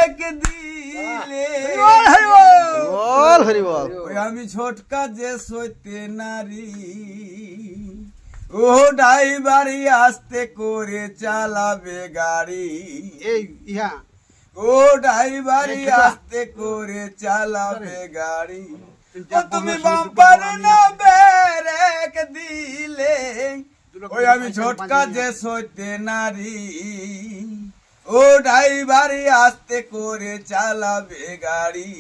রেখ দিলে বল হরি বল। ওই আমি ছোটকা যে সইতে নারী ও ড্রাইভারি আস্তে করে চালাবে গাড়ি এই ইহা ও ড্রাইভারি আস্তে করে চালাবে গাড়ি ও তুমি বাম্পার না ব্রেক দিলে ওই আমি ছোটকা যে সইতে নারী ও ড্রাইভারি আস্তে করে চালাবে গাড়ি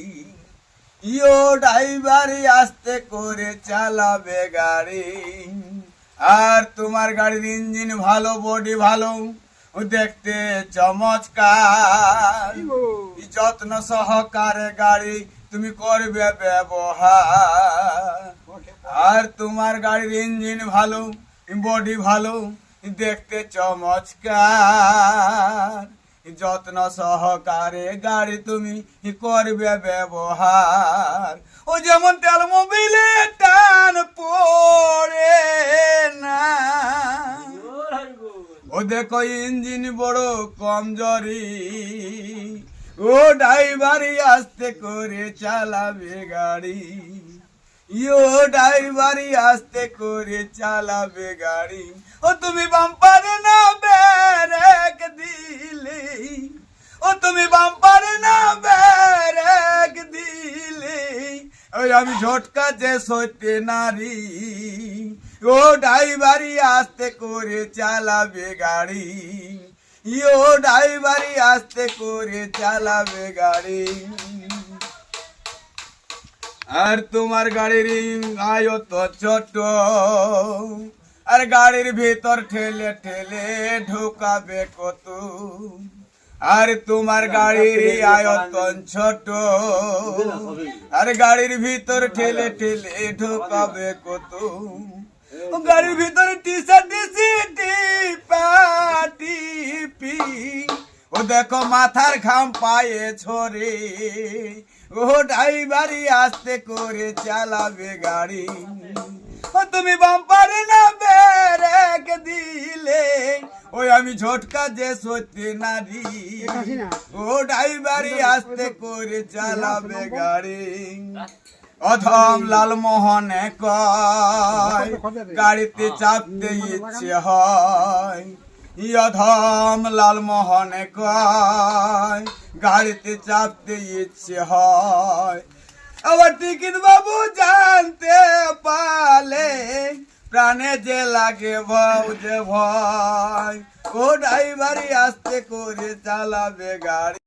ইও ড্রাইভারি আস্তে করে চালাবে গাড়ি আর তোমার গাড়ির ইঞ্জিন ভালো বডি ভালো দেখতে চমৎকার যত্ন সহকারে গাড়ি তুমি করবে ব্যবহার আর তোমার গাড়ির ইঞ্জিন ভালো বডি ভালো দেখতে চমৎকার যত্ন সহকারে গাড়ি তুমি করবে ব্যবহার ও যেমন তেল মোবিলে টান পড়ে না ও দেখো ইঞ্জিন বড় কমজোরি ও ড্রাইভারি আস্তে করে চালাবে গাড়ি ইও ড্রাইভারি আস্তে করে চালাবে গাড়ি ও তুমি বাম্পারে না ব্রেক দিলে ও তুমি বাম্পারে না ব্রেক দিলে ওই আমি ঝটকা যে সইতে নারী ও ড্রাইভারি আস্তে করে চালাবে গাড়ি ইও ড্রাইভারি আস্তে করে চালাবে গাড়ি আর তোমার গাড়ির আয়ত ছোট আর গাড়ির ভিতর ঠেলে ঠেলে ঢোকাবে কত আর তোমার গাড়ির আয়তন ছোট আর গাড়ির ভিতর ঠেলে ঠেলে ঢোকাবে কত গাড়ির ভিতরে টিপি ও দেখো মাথার ঘাম পায়ে ছড়ে ও ড্রাইভারি আস্তে করে চালাবে গাড়ি ও তুমি বাম্পারে না ব্রেক দিলে ওই আমি ঝটকা যে সত্যি নারী ও ড্রাইভারি আস্তে করে চালাবে গাড়ি অধম লালমোহনে কয় গাড়িতে চাপতে ইচ্ছে হয় অধম লালমোহনে কয় গাড়িতে চাপতে ইচ্ছে হয় আবার টিকিট বাবু জানতে পারলে প্রাণে যে লাগে ভয় ও ড্রাইভারি আস্তে করে চালাবে গাড়ি।